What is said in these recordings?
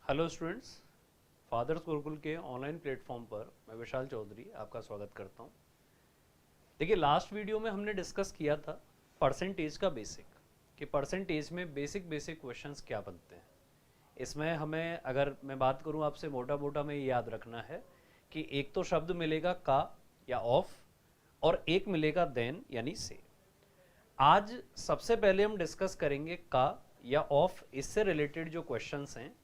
Hello students, fathers Gurukul के online platform पर मैं विशाल चौधरी आपका स्वागत करता हूं। देखिए, लास्ट वीडियो में हमने डिस्कस किया था परसेंटेज का बेसिक, कि परसेंटेज में बेसिक क्वेश्चंस क्या बनते हैं। इसमें हमें, अगर मैं बात करूं आपसे, मोटा मोटा में ये याद रखना है कि एक तो शब्द मिलेगा का या ऑफ, और एक मिलेगा देन यानी से। आज सबसे पहले हम डिस्कस करेंगे का या ऑफ, इससे रिलेटेड जो क्वेश्चंस हैं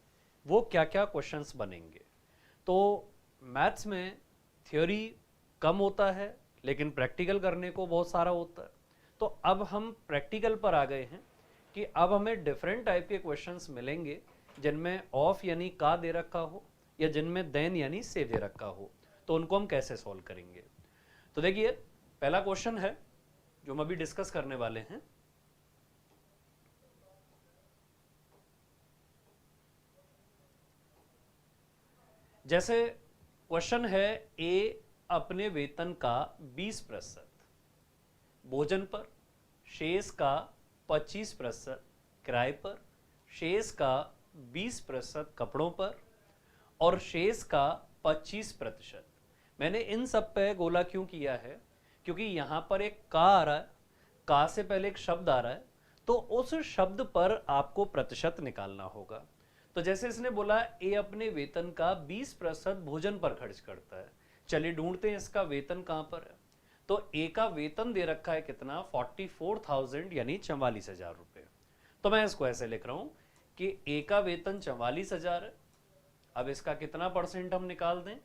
वो क्या क्या क्वेश्चंस बनेंगे। तो मैथ्स में थ्योरी कम होता है लेकिन प्रैक्टिकल करने को बहुत सारा होता है। तो अब हम प्रैक्टिकल पर आ गए हैं कि अब हमें डिफरेंट टाइप के क्वेश्चंस मिलेंगे जिनमें ऑफ यानी का दे रखा हो या जिनमें देन यानी से दे रखा हो। तो उनको हम कैसे सॉल्व करेंगे। तो देखिए, पहला क्वेश्चन है जो हम अभी डिस्कस करने वाले हैं। जैसे क्वेश्चन है, ए अपने वेतन का 20% भोजन पर, शेष का 25% किराए पर, शेष का 20% कपड़ों पर और शेष का 25%। मैंने इन सब पे गोला क्यों किया है, क्योंकि यहां पर एक का आ रहा है, का से पहले एक शब्द आ रहा है, तो उस शब्द पर आपको प्रतिशत निकालना होगा। तो जैसे इसने बोला ए अपने वेतन का 20% भोजन पर खर्च करता है। चलिए ढूंढते हैं इसका वेतन कहां पर है। तो ए का वेतन दे रखा है कितना, 44,000 यानी 44,000 रुपए। तो मैं इसको ऐसे लिख रहा हूं कि ए का वेतन 44,000 है। अब इसका कितना परसेंट हम निकाल दें,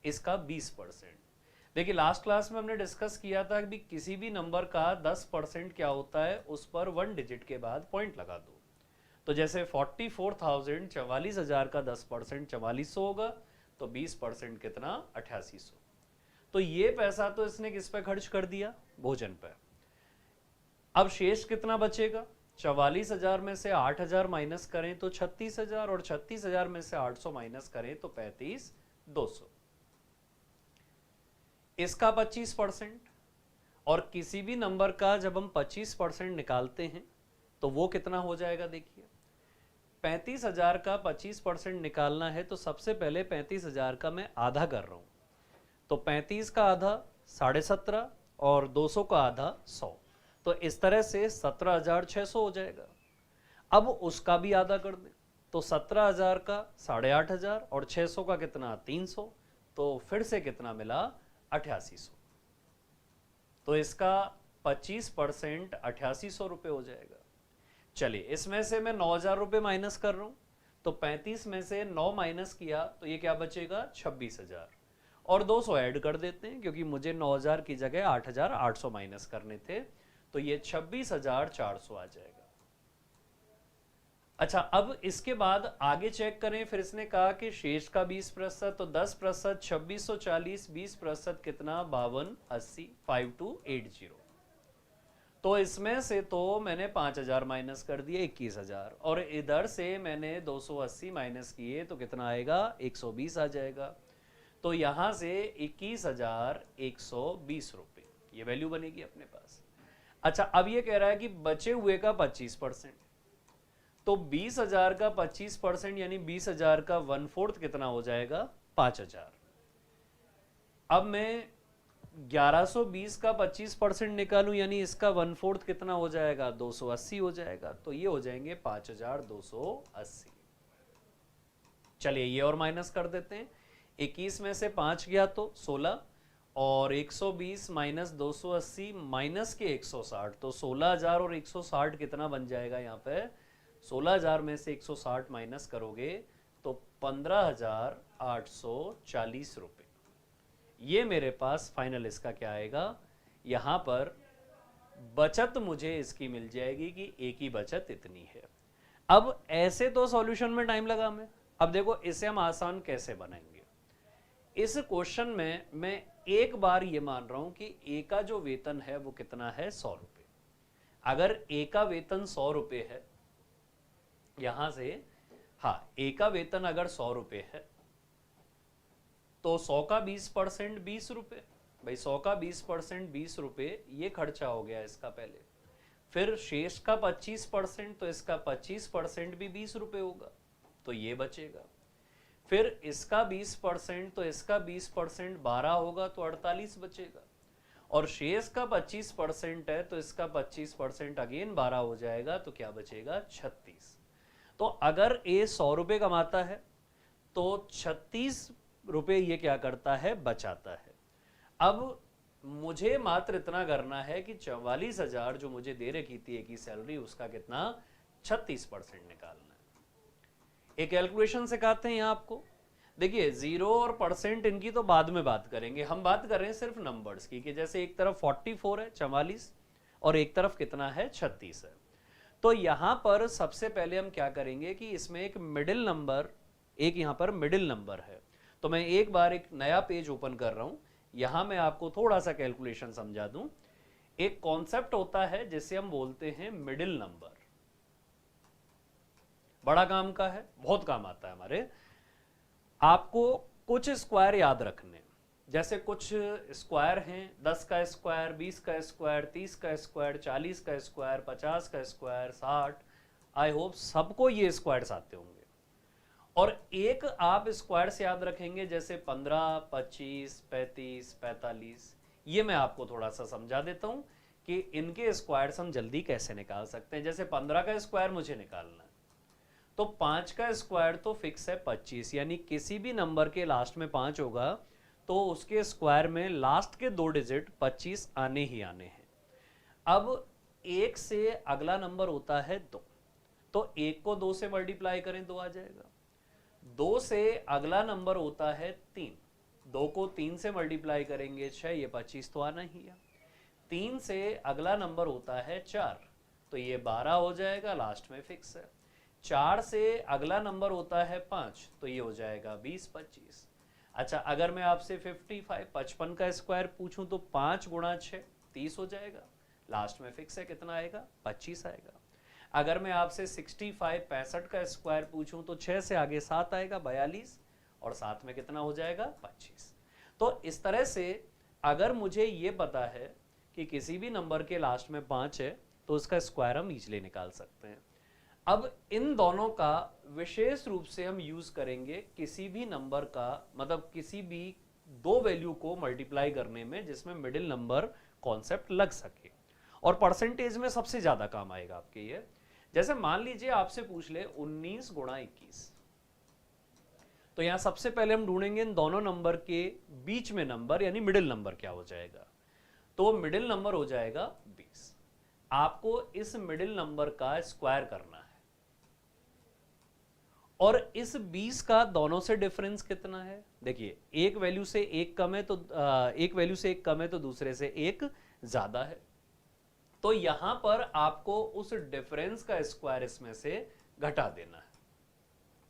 इसका 20%। देखिए, लास्ट क्लास में हमने डिस्कस किया था कि किसी भी नंबर का 10% क्या होता है, उस पर 1 डिजिट के बाद पॉइंट लगा दो। तो जैसे 44,000, 44,000 का 10% 4400 होगा, तो 20% कितना, 8800। तो ये पैसा तो इसने किस पे खर्च कर दिया, भोजन पे। अब शेष कितना बचेगा, 44,000 में से 8,000 माइनस करें तो 36,000, और 36,000 में से 800 माइनस करें तो 35,200। इसका 25%, और किसी भी नंबर का जब हम 25% निकालते हैं तो वो कितना हो जाएगा। देखिए, 35,000 का 25% निकालना है तो सबसे पहले 35,000 का मैं आधा कर रहा हूं। तो 35 का आधा 17.5 और 200 का आधा 100, तो इस तरह से 17,600 हो जाएगा। अब उसका भी आधा कर दें तो 17,000 का 8,500 और 600 का कितना, 300, तो फिर से कितना मिला, 8800। तो इसका 25% 8800 रुपये हो जाएगा। चलिए, इसमें से मैं 9,000 रुपये माइनस कर रहा हूं, तो 35 में से 9 माइनस किया तो ये क्या बचेगा, 26,000, और 200 ऐड कर देते हैं क्योंकि मुझे 9,000 की जगह 8,800 माइनस करने थे, तो ये 26,400 आ जाएगा। अच्छा, अब इसके बाद आगे चेक करें। फिर इसने कहा कि शेष का 20%, तो 10% 2640, 20% कितना, 5280, 5280। तो इसमें से तो मैंने 5,000 माइनस कर दिए, 21,000, और इधर से मैंने 280 माइनस किए तो कितना आएगा, 120 आ जाएगा। तो यहां से 21,120 रुपये ये वैल्यू बनेगी अपने पास। अच्छा, अब ये कह रहा है कि बचे हुए का 25%, तो 20,000 का 25% यानी 20,000 का 1/4 कितना हो जाएगा, 5,000। अब मैं 1120 का 25% निकालूं यानी इसका 1/4 कितना हो जाएगा, 280 हो जाएगा। तो ये हो जाएंगे 5,280। चलिए ये और माइनस कर देते हैं। 21 में से 5 गया तो 16, और 120 माइनस 280 माइनस के 160, तो 16,000 और 160 कितना बन जाएगा यहाँ पे, 16,000 में से 160 माइनस करोगे तो 15,840 रुपये। ये मेरे पास फाइनल इसका क्या आएगा, यहां पर बचत मुझे इसकी मिल जाएगी कि ए की बचत इतनी है। अब ऐसे तो सॉल्यूशन में टाइम लगा मैं, अब देखो इसे हम आसान कैसे बनाएंगे। इस क्वेश्चन में मैं एक बार ये मान रहा हूं कि ए का जो वेतन है वो कितना है, 100 रुपये। अगर ए का वेतन 100 रुपये है, यहां से, हाँ, ए का वेतन अगर 100 रुपये है तो 100 का 20% 20 रुपये। भाई 100 का 20% 20 रुपये, ये खर्चा हो गया इसका पहले। फिर शेष का 25%, तो इसका 25% भी 20 रुपये होगा, तो ये बचेगा। फिर इसका 20%, तो इसका 20% 12 होगा तो 48 बचेगा, और शेष का 25% है तो इसका 25% अगेन 12 हो जाएगा, तो क्या बचेगा 36। तो अगर ए 100 रुपये कमाता है तो 36 रुपये ये क्या करता है, बचाता है। अब मुझे मात्र इतना करना है कि 44,000 जो मुझे दे रखी थी एक ही सैलरी, उसका कितना 36% निकालना है। एक कैलकुलेशन सिखाते हैं यहाँ आपको। देखिए जीरो और परसेंट इनकी तो बाद में बात करेंगे, हम बात कर रहे हैं सिर्फ नंबर्स की, कि जैसे एक तरफ 44 है 44 और एक तरफ कितना है 36 है। तो यहां पर सबसे पहले हम क्या करेंगे कि इसमें एक मिडिल नंबर, एक यहां पर मिडिल नंबर है। तो मैं एक बार एक नया पेज ओपन कर रहा हूं, यहां मैं आपको थोड़ा सा कैलकुलेशन समझा दूं। एक कॉन्सेप्ट होता है जिसे हम बोलते हैं मिडिल नंबर, बड़ा काम का है, बहुत काम आता है हमारे। आपको कुछ स्क्वायर याद रखने, जैसे कुछ स्क्वायर हैं 10 का स्क्वायर, 20 का स्क्वायर, 30 का स्क्वायर, 40 का स्क्वायर, 50 का स्क्वायर, 60। आई होप सबको ये स्क्वायर्स आते होंगे। और एक आप स्क्वायर्स याद रखेंगे जैसे 15, 25, 35, 45। ये मैं आपको थोड़ा सा समझा देता हूं कि इनके स्क्वायर्स हम जल्दी कैसे निकाल सकते हैं। जैसे 15 का स्क्वायर मुझे निकालना है, तो 5 का स्क्वायर तो फिक्स है 25, यानी किसी भी नंबर के लास्ट में 5 होगा तो उसके स्क्वायर में लास्ट के 2 डिजिट 25 आने ही आने हैं। अब 1 से अगला नंबर होता है 2, तो 1 को 2 से मल्टीप्लाई करें 2 आ जाएगा। 2 से अगला नंबर होता है 3, 2 को 3 से मल्टीप्लाई करेंगे 6, ये 25 तो आना ही है। 3 से अगला नंबर होता है 4, तो ये 12 हो जाएगा, लास्ट में फिक्स है। 4 से अगला नंबर होता है 5, तो ये हो जाएगा 20, 25। अच्छा, अगर मैं आपसे 55 का स्क्वायर पूछूं तो 5 गुणा 6 30 हो जाएगा, लास्ट में फिक्स है, कितना आएगा 25 आएगा। अगर मैं आपसे 65 का स्क्वायर पूछूं तो 6 से आगे 7 आएगा 42, और साथ में कितना हो जाएगा 25। तो इस तरह से अगर मुझे ये पता है कि किसी भी नंबर के लास्ट में 5 है तो उसका स्क्वायर हम इजीली निकाल सकते हैं। अब इन दोनों का विशेष रूप से हम यूज करेंगे किसी भी नंबर का, मतलब किसी भी 2 वैल्यू को मल्टीप्लाई करने में जिसमें मिडिल नंबर कॉन्सेप्ट लग सके, और परसेंटेज में सबसे ज्यादा काम आएगा आपके ये। जैसे मान लीजिए आपसे पूछ ले 19 गुणा 21, तो यहां सबसे पहले हम ढूंढेंगे इन दोनों नंबर के बीच में नंबर, यानी मिडिल नंबर क्या हो जाएगा। तो मिडिल नंबर हो जाएगा 20। आपको इस मिडिल नंबर का स्क्वायर करना है, और इस 20 का दोनों से डिफरेंस कितना है। देखिए एक वैल्यू से एक कम है तो एक वैल्यू से एक कम है तो दूसरे से एक ज्यादा है, तो यहां पर आपको उस डिफरेंस का स्क्वायर इसमें से घटा देना है।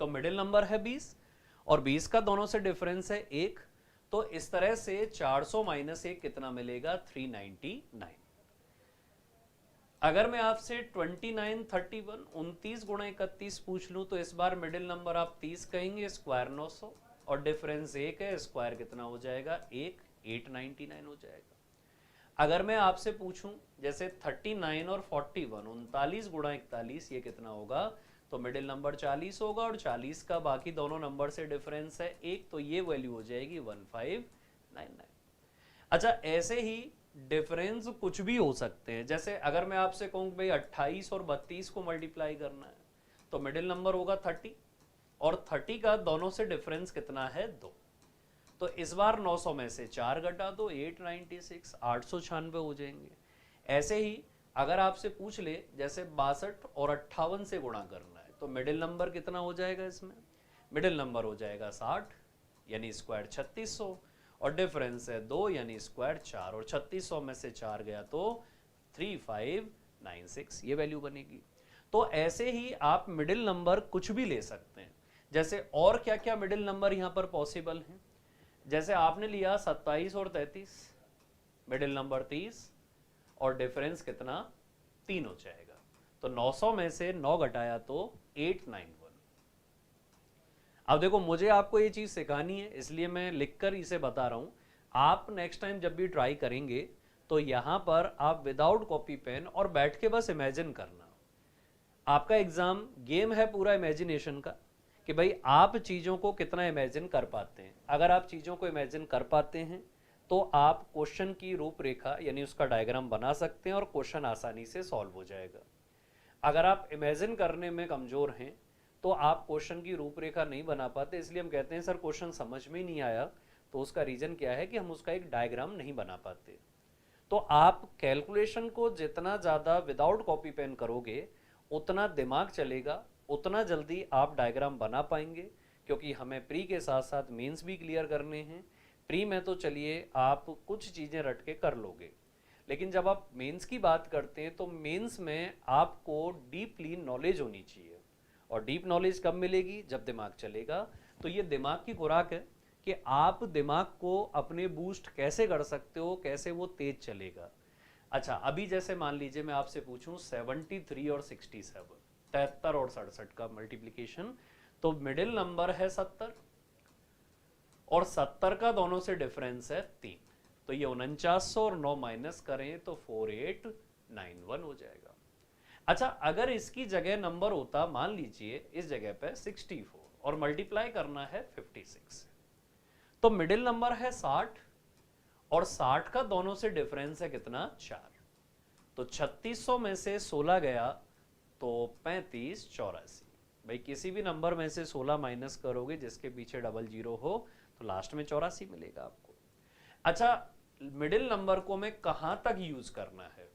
तो मिडिल नंबर है 20 और 20 का दोनों से डिफरेंस है 1, तो इस तरह से 400 माइनस 1 कितना मिलेगा 399। अगर मैं आपसे 29, 31, 29 गुणा 31 पूछ लूं तो इस बार मिडिल नंबर आप 30 कहेंगे, स्क्वायर 900, और डिफरेंस 1 है, स्क्वायर कितना हो जाएगा 1, 899 हो जाएगा। अगर मैं आपसे पूछूं जैसे 39 और 41, 39 गुणा 41, ये कितना होगा, तो मिडिल नंबर 40 होगा, और 40 का बाकी दोनों नंबर से डिफरेंस है 1, तो ये वैल्यू हो जाएगी 1599। अच्छा, ऐसे ही डिफरेंस कुछ भी हो सकते हैं। जैसे अगर मैं आपसे कहूं भाई 28 और 32 को मल्टीप्लाई करना है, तो मिडिल नंबर होगा 30, और 30 का दोनों से डिफरेंस कितना है 2, तो इस बार 900 में से 4 घटा दो 896, 896 हो जाएंगे। ऐसे ही अगर आपसे पूछ ले जैसे 62 और 58 से गुणा करना है, तो मिडिल नंबर कितना हो जाएगा, इसमें मिडिल नंबर हो जाएगा 60, यानी स्क्वायर 3600, और डिफरेंस है 2, यानी स्क्वायर 4, और 3600 में से 4 गया तो 3596, ये वैल्यू बनेगी। तो ऐसे ही आप मिडिल नंबर कुछ भी ले सकते हैं। जैसे और क्या क्या मिडिल नंबर यहाँ पर पॉसिबल हैं, जैसे आपने लिया 27 और 33, मिडिल नंबर 30, और डिफरेंस कितना 3 हो जाएगा, तो 900 में से 9 घटाया तो 891। अब देखो मुझे आपको ये चीज सिखानी है, इसलिए मैं लिखकर इसे बता रहा हूं। आप नेक्स्ट टाइम जब भी ट्राई करेंगे तो यहां पर आप विदाउट कॉपी पेन और बैठ के बस इमेजिन करना। आपका एग्जाम गेम है पूरा इमेजिनेशन का, कि भाई आप चीज़ों को कितना इमेजिन कर पाते हैं। अगर आप चीज़ों को इमेजिन कर पाते हैं तो आप क्वेश्चन की रूपरेखा यानी उसका डायग्राम बना सकते हैं और क्वेश्चन आसानी से सॉल्व हो जाएगा। अगर आप इमेजिन करने में कमज़ोर हैं तो आप क्वेश्चन की रूपरेखा नहीं बना पाते, इसलिए हम कहते हैं सर क्वेश्चन समझ में ही नहीं आया। तो उसका रीज़न क्या है कि हम उसका एक डायग्राम नहीं बना पाते। तो आप कैलकुलेशन को जितना ज़्यादा विदाउट कॉपी पेन करोगे उतना दिमाग चलेगा, उतना जल्दी आप डायग्राम बना पाएंगे, क्योंकि हमें प्री के साथ साथ मेंस भी क्लियर करने हैं। प्री में तो चलिए आप कुछ चीज़ें रट के कर लोगे, लेकिन जब आप मेंस की बात करते हैं तो मेंस में आपको डीपली नॉलेज होनी चाहिए। और डीप नॉलेज कब मिलेगी? जब दिमाग चलेगा। तो ये दिमाग की खुराक है कि आप दिमाग को अपने बूस्ट कैसे कर सकते हो, कैसे वो तेज चलेगा। अच्छा, अभी जैसे मान लीजिए मैं आपसे पूछूं 73 और 67, 73 और 67 का मल्टीप्लीकेशन, तो मिडिल नंबर है 70 और 70 का दोनों से डिफरेंस है 3। तो ये 4900 और 9 माइनस करें तो 4891 हो जाएगा। अच्छा, अगर इसकी जगह नंबर होता, मान लीजिए इस जगह पे 64 और मल्टीप्लाई करना है 56 से, तो मिडिल नंबर है 60 और 60 का दोनों से डिफरेंस है कितना? 4। तो 3600 में से 16 गया तो 35 84। भाई किसी भी नंबर में से 16 माइनस करोगे जिसके पीछे डबल जीरो हो तो लास्ट में 84 मिलेगा आपको। अच्छा, मिडिल नंबर को मैं कहां तक यूज करना है?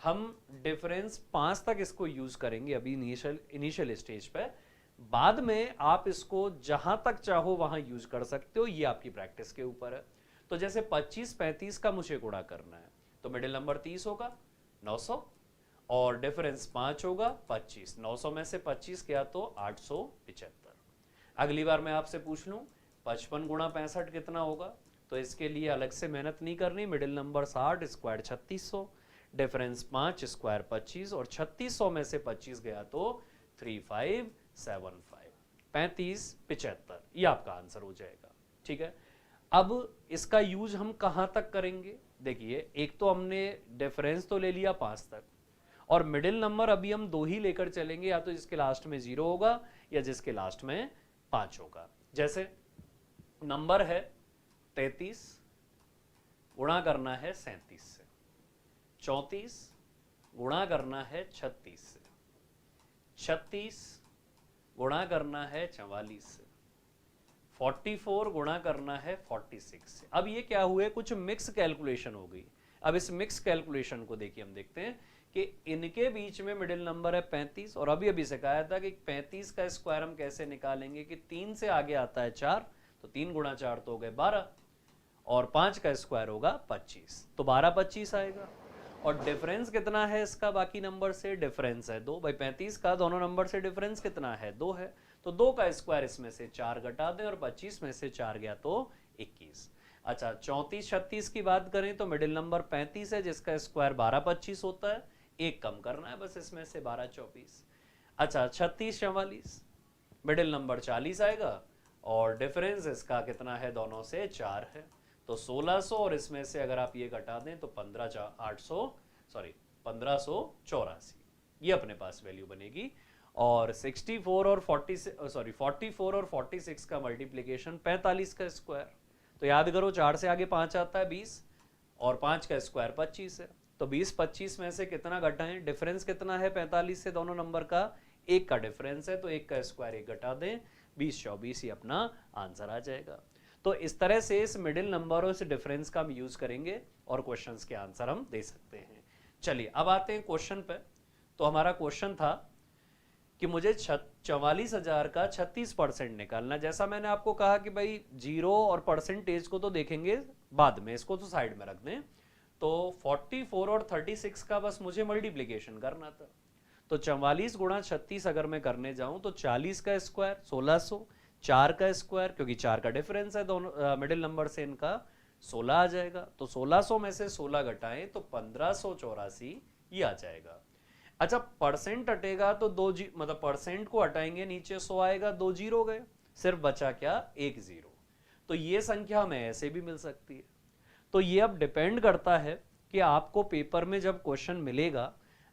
हम डिफरेंस 5 तक इसको यूज करेंगे अभी इनिशियल स्टेज पे। बाद में आप इसको जहां तक चाहो वहां यूज कर सकते हो, ये आपकी प्रैक्टिस के ऊपर है। तो जैसे 25 35 का मुझे गुणा करना है तो मिडिल नंबर 30 होगा 900 और डिफरेंस 5 होगा 25। 900 में से 25 गया तो 875। अगली बार मैं आपसे पूछ लूं 55 गुणा 65 कितना होगा, तो इसके लिए अलग से मेहनत नहीं करनी। Middle number 60, square 3600, difference 5, square 25 और 3600 में से 25 गया तो 3575। 35 75, ये आपका आंसर हो जाएगा। ठीक है, अब इसका यूज हम कहां तक करेंगे? देखिए, एक तो हमने डिफरेंस तो ले लिया 5 तक, और मिडिल नंबर अभी हम 2 ही लेकर चलेंगे, या तो जिसके लास्ट में 0 होगा या जिसके लास्ट में 5 होगा। जैसे नंबर है 33, गुणा करना है 37 से, 34 गुणा करना है 36 से, 36 गुणा करना है 44 से, 44 गुणा करना है 46 से। अब ये क्या हुए? कुछ मिक्स कैलकुलेशन हो गई। अब इस मिक्स कैलकुलेशन को देखिए, हम देखते हैं कि इनके बीच में मिडिल नंबर है 35, और अभी सिखाया था कि 35 का स्क्वायर हम कैसे निकालेंगे कि 3 से आगे आता है 4, तो 3 गुणा 4 तो हो गए 12, और 5 का स्क्वायर होगा 25, तो 12 25 आएगा। और डिफरेंस कितना है इसका बाकी नंबर से? डिफरेंस है 2। भाई 35 का दोनों नंबर से डिफरेंस कितना है? 2 है, तो 2 का स्क्वायर इसमें से 4 घटा दें और 25 में से 4 गया तो 21। अच्छा, 34 36 की बात करें तो मिडिल नंबर 35 है जिसका स्क्वायर 12 25 होता है, एक कम करना है बस इसमें से 12 24। अच्छा, 36 44, मिडिल नंबर 40 आएगा और डिफरेंस इसका कितना है? दोनों से 4 है, तो 1600, और इसमें से अगर आप ये घटा दें तो 1584, ये अपने पास वैल्यू बनेगी। और 64 और 44 और 46 का मल्टीप्लीकेशन 45 का स्क्वायर, तो याद करो 4 से आगे 5 आता है 20, और 5 का स्क्वायर 25 है, तो 20 25 में से कितना घटाएं? डिफरेंस कितना है 45 से दोनों नंबर का? 1 का डिफरेंस है, तो 1 का स्क्वायर 1 घटा दें, 20 24 ही अपना आंसर आ जाएगा। तो इस तरह से इस मिडिल नंबर और इस डिफरेंस का हम यूज करेंगे और क्वेश्चंस के आंसर हम दे सकते हैं। चलिए अब आते हैं क्वेश्चन पे। तो हमारा क्वेश्चन था कि मुझे 44,000 का 36% निकालना। जैसा मैंने आपको कहा कि भाई जीरो और परसेंटेज को तो देखेंगे बाद में, इसको तो साइड में रख दें। तो 44 और 36 का बस मुझे मल्टीप्लीकेशन करना था। तो 44 गुणा 36 अगर मैं करने जाऊं तो 40 का स्क्वायर 1600, 4 का स्क्वायर क्योंकि 4 का डिफरेंस है दोनों मिडिल नंबर से इनका 16 आ जाएगा। तो 1600 में से 16 घटाएं तो 1584 ये आ जाएगा। अच्छा, परसेंट हटेगा तो मतलब परसेंट को हटाएंगे नीचे 100 आएगा, 2 जीरो गए, सिर्फ बचा क्या? 1 जीरो। तो ये संख्या हमें ऐसे भी मिल सकती है। तो ये अब डिपेंड करता है कि आपको पेपर में जब क्वेश्चन मिलेगा,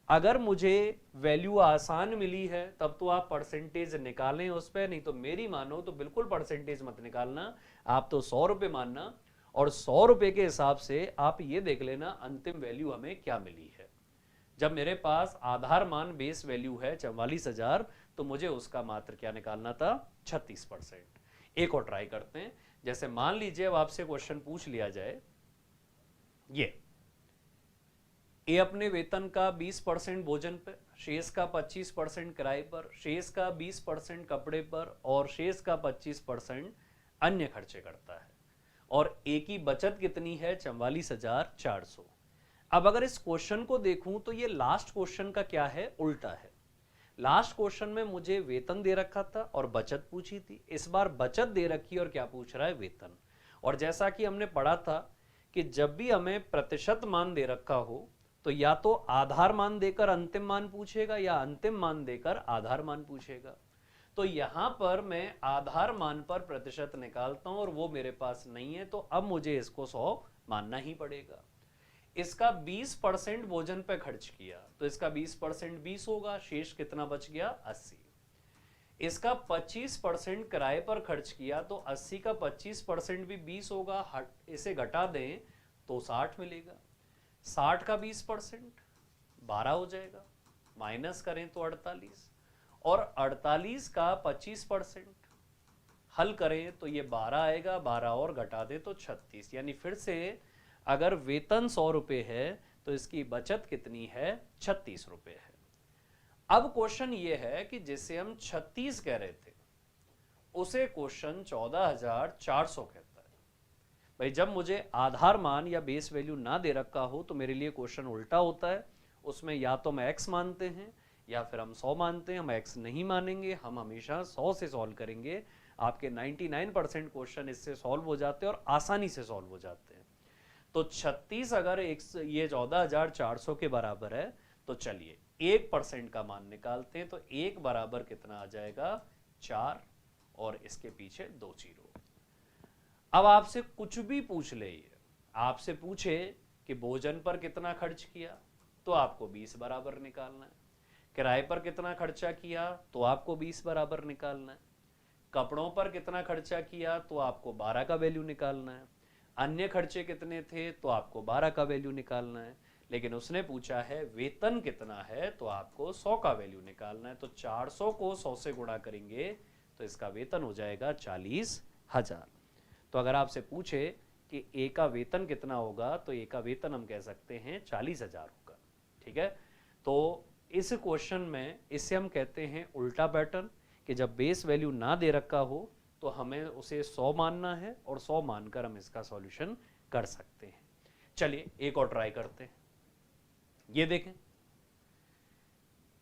अगर मुझे वैल्यू आसान मिली है तब तो आप परसेंटेज निकालें उस पर, नहीं तो मेरी मानो तो बिल्कुल परसेंटेज मत निकालना, आप तो 100 रुपये मानना और 100 रुपये के हिसाब से आप ये देख लेना अंतिम वैल्यू हमें क्या मिली है। जब मेरे पास आधार मान बेस वैल्यू है 44,000 तो मुझे उसका मात्र क्या निकालना था 36%। एक और ट्राई करते हैं। जैसे मान लीजिए अब आपसे क्वेश्चन पूछ लिया जाए, ये ए अपने वेतन का 20% भोजन पर, शेष का 25% किराए पर, शेष का 20% कपड़े पर और शेष का 25% अन्य खर्चे करता है और ए की बचत कितनी है 44,400। अब अगर इस क्वेश्चन को देखूं तो ये लास्ट क्वेश्चन का क्या है, उल्टा है। लास्ट क्वेश्चन में मुझे वेतन दे रखा था और बचत पूछी थी, इस बार बचत दे रखी और क्या पूछ रहा है, वेतन। और जैसा कि हमने पढ़ा था कि जब भी हमें प्रतिशत मान दे रखा हो तो या तो आधार मान देकर अंतिम मान पूछेगा या अंतिम मान देकर आधार मान पूछेगा। तो यहां पर मैं आधार मान पर प्रतिशत निकालता हूं और वो मेरे पास नहीं है, तो अब मुझे इसको 100 मानना ही पड़ेगा। इसका 20% भोजन पे खर्च किया तो इसका 20% 20 होगा, शेष कितना बच गया 80। इसका 25% किराए पर खर्च किया तो 80 का 25% भी 20 होगा, इसे घटा दें तो 60 मिलेगा। 60 का 20% 12 हो जाएगा, माइनस करें तो 48 और 48 का 25% हल करें तो ये 12 आएगा, 12 और घटा दें तो 36। यानी फिर से अगर वेतन 100 रुपये है तो इसकी बचत कितनी है 36 रुपये है। अब क्वेश्चन ये है कि जिसे हम 36 कह रहे थे उसे क्वेश्चन 14,400 कहता है। भाई जब मुझे आधार मान या बेस वैल्यू ना दे रखा हो तो मेरे लिए क्वेश्चन उल्टा होता है, उसमें या तो हम x मानते हैं या फिर हम 100 मानते हैं। हम x नहीं मानेंगे, हम हमेशा 100 से सॉल्व करेंगे। आपके 99% क्वेश्चन इससे सॉल्व हो जाते हैं और आसानी से सॉल्व हो जाते हैं। तो 36 अगर ये 14,400 के बराबर है तो चलिए 1% का मान निकालते हैं। तो 1 बराबर कितना आ जाएगा 4 और इसके पीछे 2 जीरो। अब आपसे कुछ भी पूछ ले, आपसे पूछे कि भोजन पर कितना खर्च किया तो आपको 20 बराबर निकालना है, किराए पर कितना खर्चा किया तो आपको 20 बराबर निकालना है, कपड़ों पर कितना खर्चा किया तो आपको 12 का वैल्यू निकालना है, अन्य खर्चे कितने थे तो आपको 12 का वैल्यू निकालना है। लेकिन उसने पूछा है वेतन कितना है तो आपको 100 का वैल्यू निकालना है। तो 400 को 100 से गुणा करेंगे तो इसका वेतन हो जाएगा 40,000। तो अगर आपसे पूछे कि ए का वेतन कितना होगा तो ए का वेतन हम कह सकते हैं 40,000 होगा। ठीक है, तो इस क्वेश्चन में इससे हम कहते हैं उल्टा पैटर्न कि जब बेस वैल्यू ना दे रखा हो तो हमें उसे 100 मानना है और 100 मानकर हम इसका सॉल्यूशन कर सकते हैं। चलिए एक और ट्राई करते हैं। ये देखें,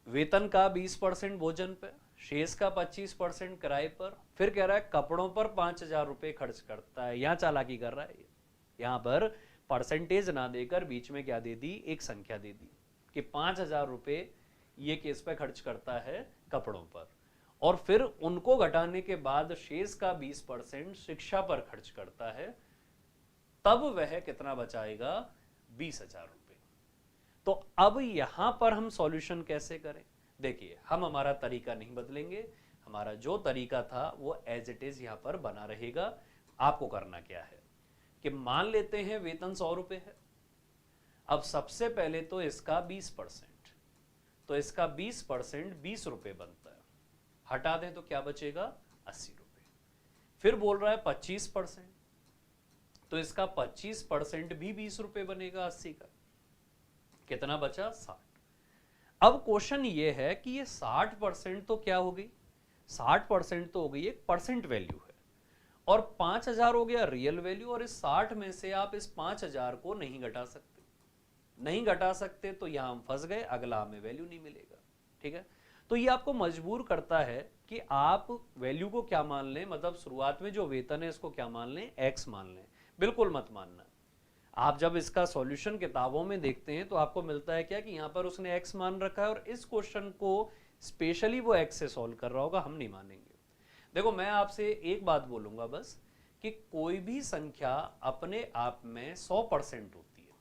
वेतन का 20% भोजन पर, शेष का 25% किराए पर, फिर कह रहा है कपड़ों पर 5,000 रुपये खर्च करता है। यहां चालाकी कर रहा है, यहां पर परसेंटेज ना देकर बीच में क्या दे दी, एक संख्या दे दी कि 5,000 रुपये ये केस पे खर्च करता है कपड़ों पर, और फिर उनको घटाने के बाद शेष का 20% शिक्षा पर खर्च करता है, तब वह कितना बचाएगा 20,000 रुपये। तो अब यहां पर हम सॉल्यूशन कैसे करें, देखिए हम हमारा तरीका नहीं बदलेंगे, हमारा जो तरीका था वो एज इट इज यहां पर बना रहेगा। आपको करना क्या है कि मान लेते हैं वेतन 100 रुपये है। अब सबसे पहले तो इसका 20%, तो इसका 20% 20 रुपये बनता है, हटा दें तो क्या बचेगा 80 रुपये। फिर बोल रहा है 25%, तो इसका 25% भी 20 रुपये बनेगा 80 का, कितना बचा 60। अब क्वेश्चन ये है कि ये 60% तो क्या हो गई, 60% तो हो गई एक परसेंट वैल्यू है और 5,000 हो गया रियल वैल्यू, और इस 60 में से आप इस 5,000 को नहीं घटा सकते, नहीं घटा सकते तो यहां हम फंस गए, अगला हमें वैल्यू नहीं मिलेगा। ठीक है, तो ये आपको मजबूर करता है कि आप वैल्यू को क्या मान लें, मतलब शुरुआत में जो वेतन है इसको क्या मान लें, एक्स मान लें। बिल्कुल मत मानना। आप जब इसका सॉल्यूशन किताबों में देखते हैं तो आपको मिलता है क्या कि यहां पर उसने एक्स मान रखा है और इस क्वेश्चन को स्पेशली वो एक्स से सॉल्व कर रहा होगा, हम नहीं मानेंगे। देखो मैं आपसे एक बात बोलूंगा बस कि कोई भी संख्या अपने आप में 100% होती है।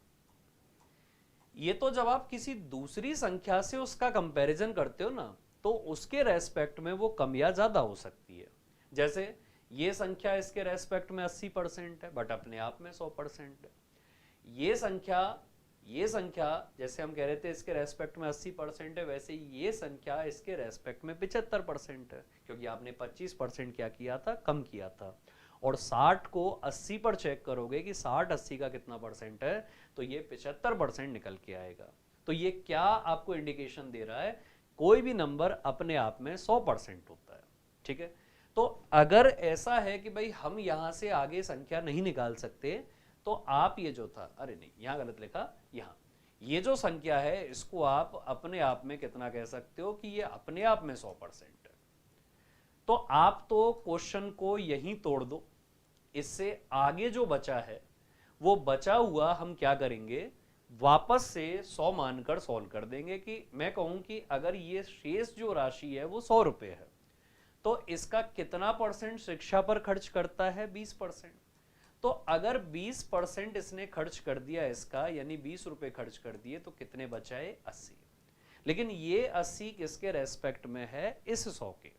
ये तो जब आप किसी दूसरी संख्या से उसका कंपैरिजन करते हो ना, तो उसके रेस्पेक्ट में वो कम या ज्यादा हो सकती है। जैसे ये संख्या इसके रेस्पेक्ट में 80% है, बट अपने आप में 100% है। ये संख्या जैसे हम कह रहे थे इसके रेस्पेक्ट में 80% है, वैसे ये संख्या इसके रेस्पेक्ट में 75% है, क्योंकि आपने 25% क्या किया था, कम किया था। और 60 को 80 पर चेक करोगे कि 60 80 का कितना परसेंट है, तो ये 75% निकल के आएगा। तो ये क्या आपको इंडिकेशन दे रहा है, कोई भी नंबर अपने आप में 100% होता है। ठीक है, तो अगर ऐसा है कि भाई हम यहां से आगे संख्या नहीं निकाल सकते, तो आप ये जो था, अरे नहीं यहां गलत लिखा, यहां ये जो संख्या है इसको आप अपने आप में कितना कह सकते हो कि ये अपने आप में 100% है। तो आप तो क्वेश्चन को यहीं तोड़ दो, इससे आगे जो बचा है वो बचा हुआ हम क्या करेंगे, वापस से 100 मानकर सॉल्व कर देंगे। कि मैं कहूं कि अगर ये शेष जो राशि है वो 100 रुपए है, तो इसका कितना परसेंट शिक्षा पर खर्च करता है, 20%। तो अगर 20% इसने खर्च कर दिया इसका, यानी 20 रुपए खर्च कर दिए, तो कितने बचाए, 80। लेकिन ये 80 किसके रेस्पेक्ट में है, इस 100 के।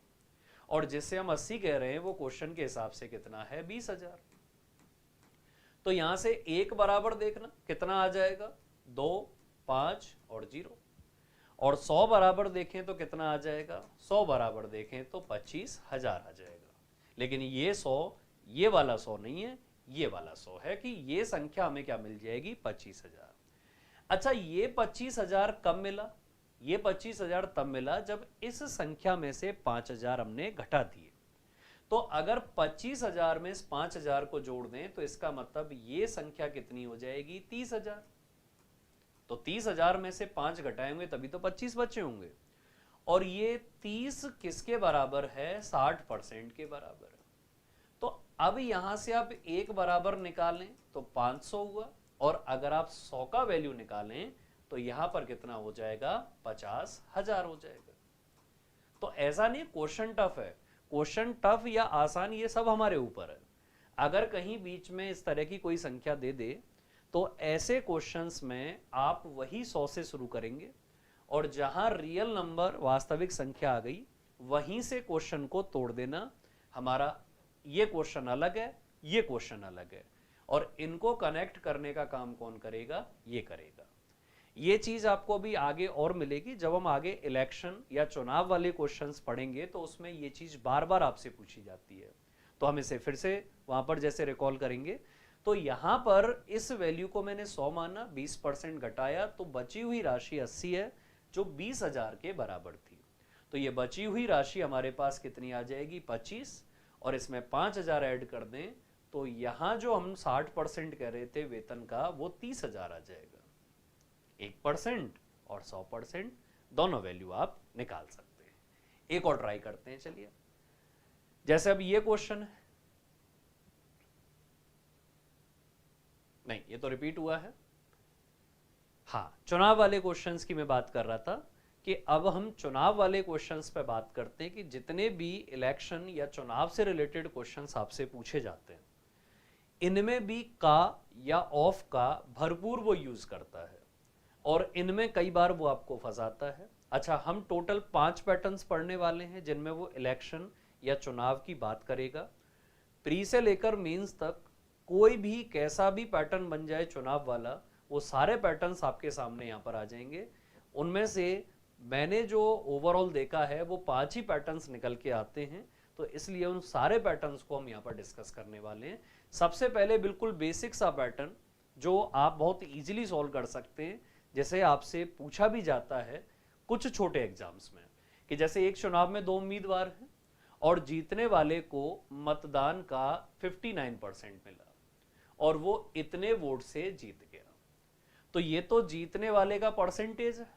और जिससे हम 80 कह रहे हैं वो क्वेश्चन के हिसाब से कितना है, 20,000। तो यहां से एक बराबर देखना कितना आ जाएगा, 2, 5 और 0। और 100 बराबर देखें तो कितना आ जाएगा, 100 बराबर देखें तो 25,000 आ जाएगा। लेकिन ये 100, ये वाला 100 नहीं है, ये वाला 100 है कि ये संख्या हमें क्या मिल जाएगी, 25,000। अच्छा, ये 25,000 कब मिला, ये 25,000 तब मिला जब इस संख्या में से 5,000 हमने घटा दिए। तो अगर 25,000 में इस 5,000 को जोड़ दें तो इसका मतलब ये संख्या कितनी हो जाएगी, 30,000। तो 30,000 में से 5 घटाएंगे तभी तो 25 बचे होंगे। और ये 30 किसके बराबर है, 60% के बराबर है। तो अब यहां से आप एक बराबर निकालें तो 500 हुआ, और अगर आप 100 का वैल्यू निकालें तो यहां पर कितना हो जाएगा, 50,000 हो जाएगा। तो ऐसा नहीं क्वेश्चन टफ है, क्वेश्चन टफ या आसान ये सब हमारे ऊपर है। अगर कहीं बीच में इस तरह की कोई संख्या दे दे तो ऐसे क्वेश्चंस में आप वही 100 से शुरू करेंगे, और जहां रियल नंबर वास्तविक संख्या आ गई वहीं से क्वेश्चन को तोड़ देना। हमारा ये क्वेश्चन अलग है, ये क्वेश्चन अलग है, और इनको कनेक्ट करने का काम कौन करेगा, ये करेगा। ये चीज आपको अभी आगे और मिलेगी, जब हम आगे इलेक्शन या चुनाव वाले क्वेश्चंस पढ़ेंगे तो उसमें ये चीज बार बार आपसे पूछी जाती है। तो हम इसे फिर से वहां पर जैसे रिकॉल करेंगे। तो यहां पर इस वैल्यू को मैंने 100 माना, 20% घटाया, तो बची हुई राशि 80 है जो 20,000 के बराबर थी। तो ये बची हुई राशि हमारे पास कितनी आ जाएगी, 25, और इसमें 5,000 ऐड कर दें तो यहां जो हम 60% कह रहे थे वेतन का, वो 30,000 आ जाएगा। 1% और 100% दोनों वैल्यू आप निकाल सकते हैं। एक और ट्राई करते हैं, चलिए। जैसे अब ये क्वेश्चन है, नहीं ये तो रिपीट हुआ है। हाँ, चुनाव वाले क्वेश्चंस की मैं बात कर रहा था कि अब हम चुनाव वाले क्वेश्चंस पे बात करते हैं कि जितने भी इलेक्शन या चुनाव से रिलेटेड क्वेश्चंस आपसे पूछे जाते हैं, इनमें भी का या ऑफ का भरपूर वो यूज करता है, और इनमें कई बार वो आपको फंसाता है। अच्छा, हम टोटल 5 पैटर्न्स पढ़ने वाले हैं जिनमें वो इलेक्शन या चुनाव की बात करेगा। प्री से लेकर मेंस तक कोई भी कैसा भी पैटर्न बन जाए चुनाव वाला, वो सारे पैटर्न्स आपके सामने यहाँ पर आ जाएंगे। उनमें से मैंने जो ओवरऑल देखा है वो 5 ही पैटर्न्स निकल के आते हैं, तो इसलिए उन सारे पैटर्न्स को हम यहाँ पर डिस्कस करने वाले हैं। सबसे पहले बिल्कुल बेसिक सा पैटर्न जो आप बहुत इजीली सॉल्व कर सकते हैं, जैसे आपसे पूछा भी जाता है कुछ छोटे एग्जाम्स में, कि जैसे एक चुनाव में 2 उम्मीदवार हैं और जीतने वाले को मतदान का 59% मिला और वो इतने वोट से जीत गया। तो ये तो जीतने वाले का परसेंटेज है,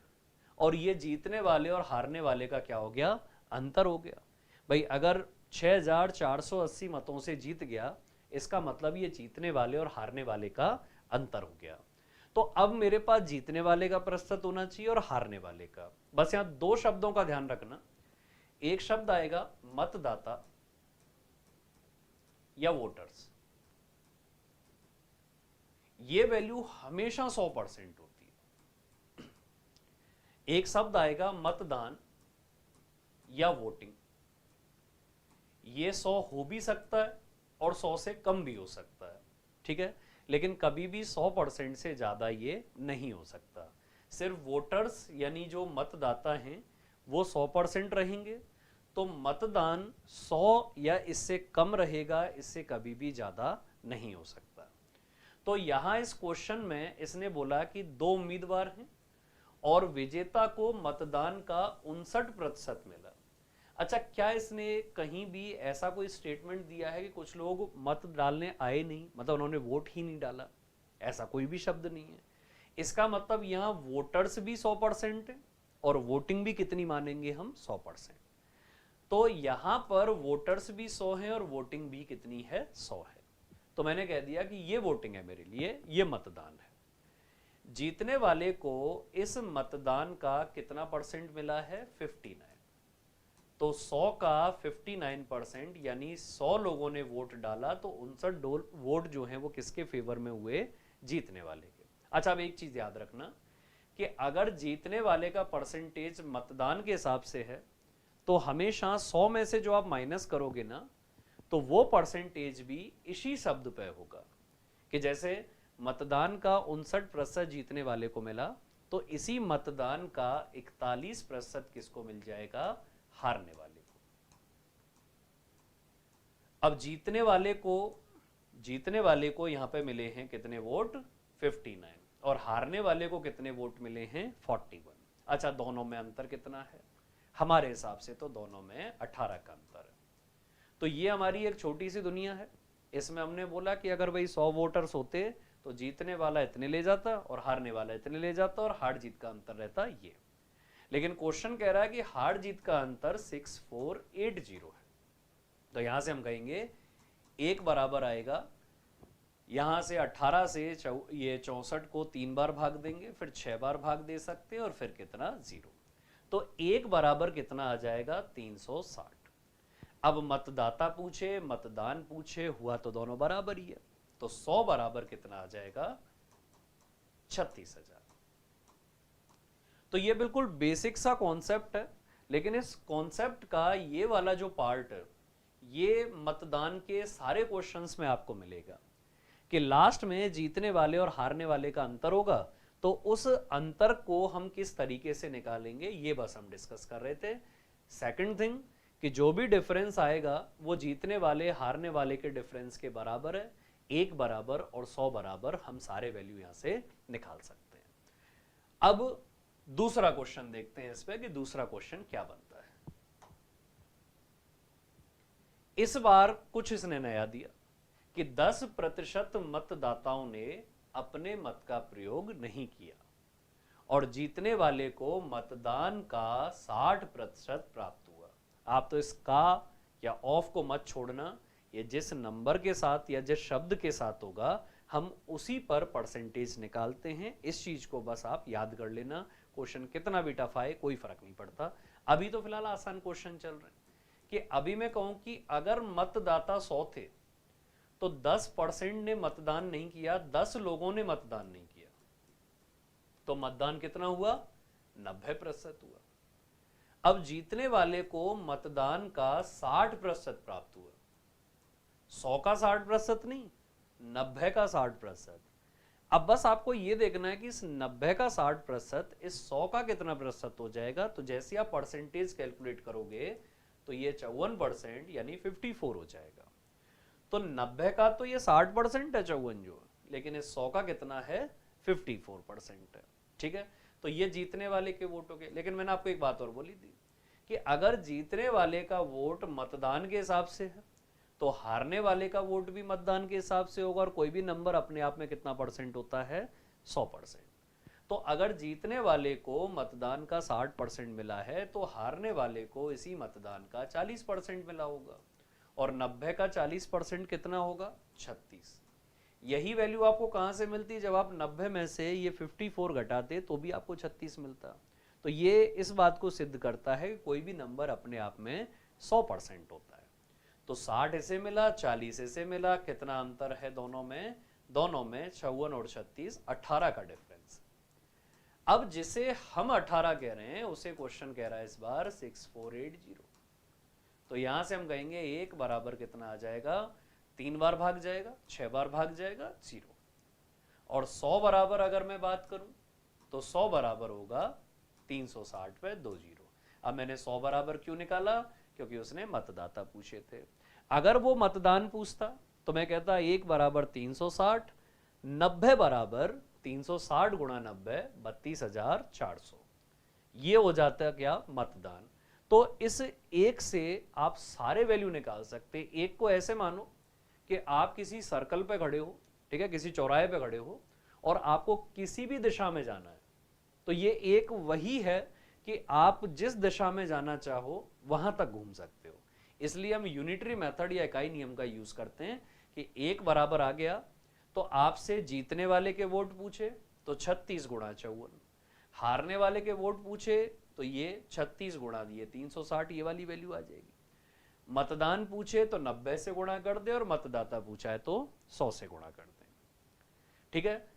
और ये जीतने वाले और हारने वाले का क्या हो गया, अंतर हो गया। भाई अगर 6,480 मतों से जीत गया, इसका मतलब ये जीतने वाले और हारने वाले का अंतर हो गया। तो अब मेरे पास जीतने वाले का प्रतिशत होना चाहिए और हारने वाले का। बस यहां 2 शब्दों का ध्यान रखना, एक शब्द आएगा मतदाता या वोटर्स। ये वैल्यू हमेशा 100% होती है, एक शब्द आएगा मतदान या वोटिंग। ये 100 हो भी सकता है और 100 से कम भी हो सकता है, ठीक है, लेकिन कभी भी 100% से ज्यादा ये नहीं हो सकता। सिर्फ वोटर्स यानी जो मतदाता हैं वो 100% रहेंगे, तो मतदान 100 या इससे कम रहेगा, इससे कभी भी ज्यादा नहीं हो सकता। तो यहां इस क्वेश्चन में इसने बोला कि 2 उम्मीदवार हैं और विजेता को मतदान का 59% मिला। अच्छा, क्या इसने कहीं भी ऐसा कोई स्टेटमेंट दिया है कि कुछ लोग मत डालने आए नहीं, मतलब उन्होंने वोट ही नहीं डाला? ऐसा कोई भी शब्द नहीं है। इसका मतलब यहां वोटर्स भी 100% है और वोटिंग भी कितनी मानेंगे हम? 100%। तो यहां पर वोटर्स भी 100 हैं और वोटिंग भी कितनी है? 100 है। तो मैंने कह दिया कि ये वोटिंग है मेरे लिए, ये मतदान है। जीतने वाले को इस मतदान का कितना परसेंट मिला है? 59। तो 100 का 59% यानी 100 लोगों ने वोट डाला, तो 59 वोट जो हैं वो किसके फेवर में हुए? जीतने वाले के। अच्छा, अब एक चीज याद रखना कि अगर जीतने वाले का परसेंटेज मतदान के हिसाब से है तो हमेशा 100 में से जो आप माइनस करोगे ना, तो वो परसेंटेज भी इसी शब्द पे होगा कि जैसे मतदान का 59% जीतने वाले को मिला, तो इसी मतदान का 41% किसको मिल जाएगा? हारने वाले को। अब जीतने वाले को यहां पे मिले हैं कितने वोट? 59। और हारने वाले को कितने वोट मिले हैं? 41। अच्छा, दोनों में अंतर कितना है? हमारे हिसाब से तो दोनों में 18 का अंतर है। तो ये हमारी एक छोटी सी दुनिया है। इसमें हमने बोला कि अगर भाई 100 वोटर्स होते तो जीतने वाला इतने ले जाता और हारने वाला इतने ले जाता और हार जीत का अंतर रहता ये। लेकिन क्वेश्चन कह रहा है कि हार जीत का अंतर 6480 है। तो यहां से हम कहेंगे एक बराबर आएगा, यहां से 18 से ये 64 को 3 बार भाग देंगे, फिर 6 बार भाग दे सकते हैं और फिर कितना? 0। तो एक बराबर कितना आ जाएगा? 360। अब मतदाता पूछे, मतदान पूछे, हुआ तो दोनों बराबर ही है। तो 100 बराबर कितना आ जाएगा? 36,000। तो ये बिल्कुल बेसिक सा कॉन्सेप्ट है, लेकिन इस कॉन्सेप्ट का ये वाला जो पार्ट है ये मतदान के सारे क्वेश्चंस में आपको मिलेगा कि लास्ट में जीतने वाले और हारने वाले का अंतर होगा, तो उस अंतर को हम किस तरीके से निकालेंगे ये बस हम डिस्कस कर रहे थे। सेकंड थिंग कि जो भी डिफरेंस आएगा वो जीतने वाले हारने वाले के डिफरेंस के बराबर है। 1 बराबर और 100 बराबर हम सारे वैल्यू यहां से निकाल सकते हैं। अब दूसरा क्वेश्चन देखते हैं इस पे कि दूसरा क्वेश्चन क्या बनता है। इस बार कुछ इसने नया दिया कि 10% मतदाताओं ने अपने मत का प्रयोग नहीं किया और जीतने वाले को मतदान का 60% प्राप्त हुआ। आप तो इसका या ऑफ को मत छोड़ना, ये जिस नंबर के साथ या जिस शब्द के साथ होगा हम उसी पर परसेंटेज निकालते हैं। इस चीज को बस आप याद कर लेना। क्वेश्चन कितना भी टफ आए कोई फर्क नहीं पड़ता। अभी तो फिलहाल आसान क्वेश्चन चल रहे हैं कि अभी मैं कहूं कि अगर मतदाता 100 थे तो 10% ने मतदान नहीं किया, 10 लोगों ने मतदान नहीं किया, तो मतदान कितना हुआ? 90% हुआ। अब जीतने वाले को मतदान का 60% प्राप्त हुआ। 100 का 60% नहीं, 90 का 60%। अब बस आपको यह देखना है कि इस 90 का 60% इस 100 का कितना प्रतिशत हो जाएगा। तो जैसे आप परसेंटेज कैलकुलेट करोगे तो ये 54% यानी 54 हो जाएगा। तो 90 का तो ये 60% है 54 जो, लेकिन इस 100 का कितना है? 54% है। ठीक है, तो ये जीतने वाले के वोट हो गए। लेकिन मैंने आपको एक बात और बोली थी कि अगर जीतने वाले का वोट मतदान के हिसाब से है तो हारने वाले का वोट भी मतदान के हिसाब से होगा। और कोई भी नंबर अपने आप में कितना परसेंट होता है? 100%। तो अगर जीतने वाले को मतदान का 60% मिला है तो हारने वाले को इसी मतदान का 40% मिला होगा। और 90 का 40% कितना होगा? 36। यही वैल्यू आपको कहां से मिलती? जब आप 90 में से ये 54 घटाते तो भी आपको 36 मिलता। तो ये इस बात को सिद्ध करता है कि कोई भी नंबर अपने आप में 100% होता है। तो 60 इसे मिला, 40 इसे मिला, कितना अंतर है दोनों में? दोनों में 54 और 36, 18 का डिफरेंस। अब जिसे हम 18 कह रहे हैं उसे क्वेश्चन कह रहा है इस बार 6480। तो यहां से हम कहेंगे 1 बराबर कितना आ जाएगा, 3 बार भाग जाएगा, 6 बार भाग जाएगा 0। और 100 बराबर अगर मैं बात करूं तो 100 बराबर होगा 360 पे 2 0। अब मैंने 100 बराबर क्यों निकाला, क्योंकि उसने मतदाता पूछे थे। अगर वो मतदान पूछता तो मैं कहता 1 बराबर 360, 90 बराबर 360 गुणा 90 32,400, ये हो जाता क्या, मतदान। तो इस एक से आप सारे वैल्यू निकाल सकते। एक को ऐसे मानो कि आप किसी सर्कल पे खड़े हो, ठीक है, किसी चौराहे पे खड़े हो और आपको किसी भी दिशा में जाना है, तो ये एक वही है कि आप जिस दिशा में जाना चाहो वहां तक घूम सकते हो। इसलिए हम यूनिटरी मेथड या इकाई नियम का यूज करते हैं कि 1 बराबर आ गया तो आपसे जीतने वाले के वोट पूछे तो 36 गुणा 54, हारने वाले के वोट पूछे तो ये 36 गुणा दिए 360, ये वाली वैल्यू आ जाएगी। मतदान पूछे तो 90 से गुणा कर दे और मतदाता पूछा है तो 100 से गुणा कर दे। ठीक है,